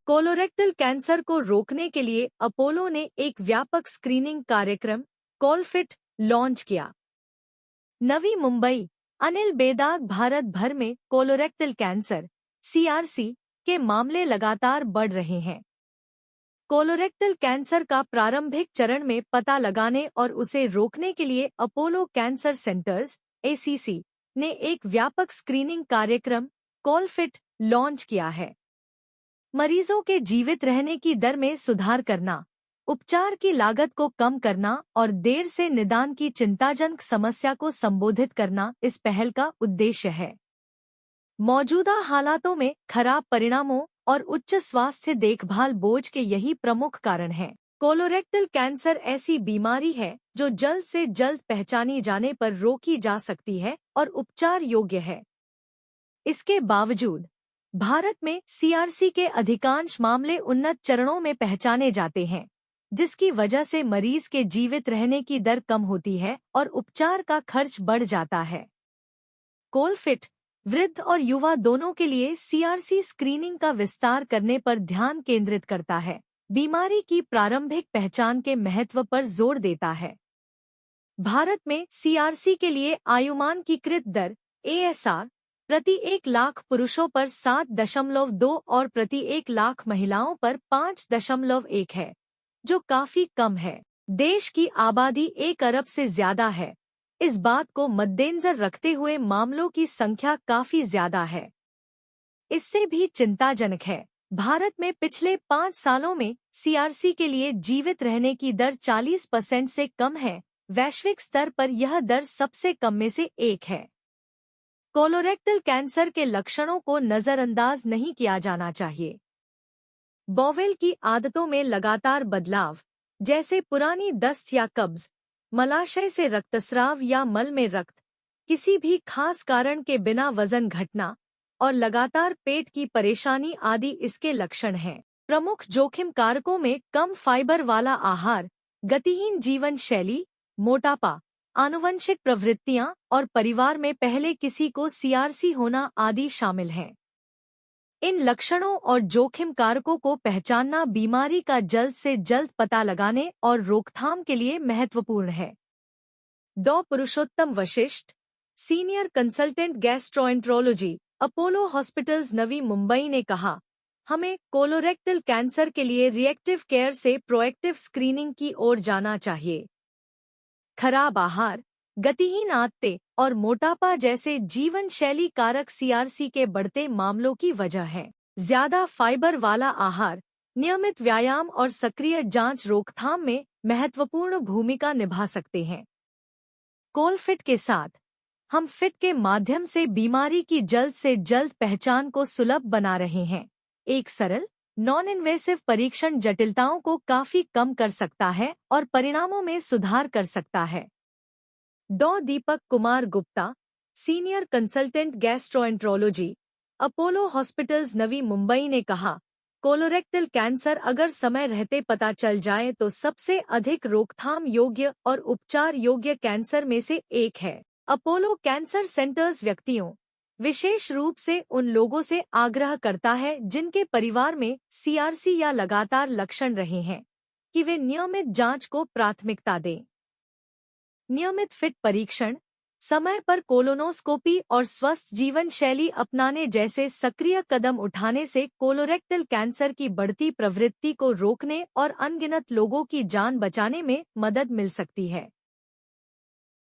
Colorectal cancer को रोकने के लिए अपोलो ने एक व्यापक स्क्रीनिंग कार्यक्रम कॉलफिट लॉन्च किया। नवी मुंबई, अनिल बेदाग। भारत भर में कोलोरेक्टल कैंसर (CRC) के मामले लगातार बढ़ रहे हैं। कोलोरेक्टल कैंसर का प्रारंभिक चरण में पता लगाने और उसे रोकने के लिए अपोलो कैंसर सेंटर्स (ACC) ने एक व्यापक स्क्रीनिंग कार्यक्रम कॉलफिट लॉन्च किया है। मरीजों के जीवित रहने की दर में सुधार करना, उपचार की लागत को कम करना और देर से निदान की चिंताजनक समस्या को संबोधित करना इस पहल का उद्देश्य है। मौजूदा हालातों में खराब परिणामों और उच्च स्वास्थ्य देखभाल बोझ के यही प्रमुख कारण हैं। कोलोरेक्टल कैंसर ऐसी बीमारी है जो जल्द से जल्द पहचानी जाने पर रोकी जा सकती है और उपचार योग्य है। इसके बावजूद भारत में CRC के अधिकांश मामले उन्नत चरणों में पहचाने जाते हैं, जिसकी वजह से मरीज के जीवित रहने की दर कम होती है और उपचार का खर्च बढ़ जाता है। कोलफिट वृद्ध और युवा दोनों के लिए CRC स्क्रीनिंग का विस्तार करने पर ध्यान केंद्रित करता है, बीमारी की प्रारंभिक पहचान के महत्व पर जोर देता है। भारत में CRC के लिए आयुमानकीकृत दर ASR प्रति 1 लाख पुरुषों पर 7.2 और प्रति 1 लाख महिलाओं पर 5.1 है, जो काफी कम है। देश की आबादी 1 अरब से ज्यादा है। इस बात को मद्देनजर रखते हुए मामलों की संख्या काफी ज्यादा है। इससे भी चिंताजनक है, भारत में पिछले 5 सालों में CRC के लिए जीवित रहने की दर 40% से कम है। वैश्विक स्तर पर यह दर सबसे कम में से एक है। कोलोरेक्टल कैंसर के लक्षणों को नजरअंदाज नहीं किया जाना चाहिए। बॉवेल की आदतों में लगातार बदलाव, जैसे पुरानी दस्त या कब्ज, मलाशय से रक्तस्राव या मल में रक्त, किसी भी खास कारण के बिना वजन घटना और लगातार पेट की परेशानी आदि इसके लक्षण हैं। प्रमुख जोखिम कारकों में कम फाइबर वाला आहार, गतिहीन जीवन शैली, मोटापा, आनुवंशिक प्रवृत्तियां और परिवार में पहले किसी को CRC होना आदि शामिल हैं। इन लक्षणों और जोखिम कारकों को पहचानना बीमारी का जल्द से जल्द पता लगाने और रोकथाम के लिए महत्वपूर्ण है। डॉ. Purushottam Vashishtha, senior consultant gastroenterology, Apollo hospitals, Navi Mumbai ने कहा, हमें कोलोरेक्टल कैंसर के लिए रिएक्टिव केयर से प्रोएक्टिव स्क्रीनिंग की ओर जाना चाहिए। खराब आहार, गतिहीन आदतें और मोटापा जैसे जीवन शैली कारक CRC के बढ़ते मामलों की वजह है। ज्यादा फाइबर वाला आहार, नियमित व्यायाम और सक्रिय जांच रोकथाम में महत्वपूर्ण भूमिका निभा सकते हैं। कोलफिट के साथ हम फिट के माध्यम से बीमारी की जल्द से जल्द पहचान को सुलभ बना रहे हैं। एक सरल नॉन इन्वेसिव परीक्षण जटिलताओं को काफी कम कर सकता है और परिणामों में सुधार कर सकता है। डॉ. Deepak Kumar Gupta, senior consultant gastroenterology, Apollo hospitals, Navi Mumbai ने कहा, कोलोरेक्टल कैंसर अगर समय रहते पता चल जाए तो सबसे अधिक रोकथाम योग्य और उपचार योग्य कैंसर में से एक है। अपोलो कैंसर सेंटर्स व्यक्तियों, विशेष रूप से उन लोगों से आग्रह करता है जिनके परिवार में CRC या लगातार लक्षण रहे हैं, कि वे नियमित जांच को प्राथमिकता दें। नियमित फिट परीक्षण, समय पर कोलोनोस्कोपी और स्वस्थ जीवन शैली अपनाने जैसे सक्रिय कदम उठाने से कोलोरेक्टल कैंसर की बढ़ती प्रवृत्ति को रोकने और अनगिनत लोगों की जान बचाने में मदद मिल सकती है।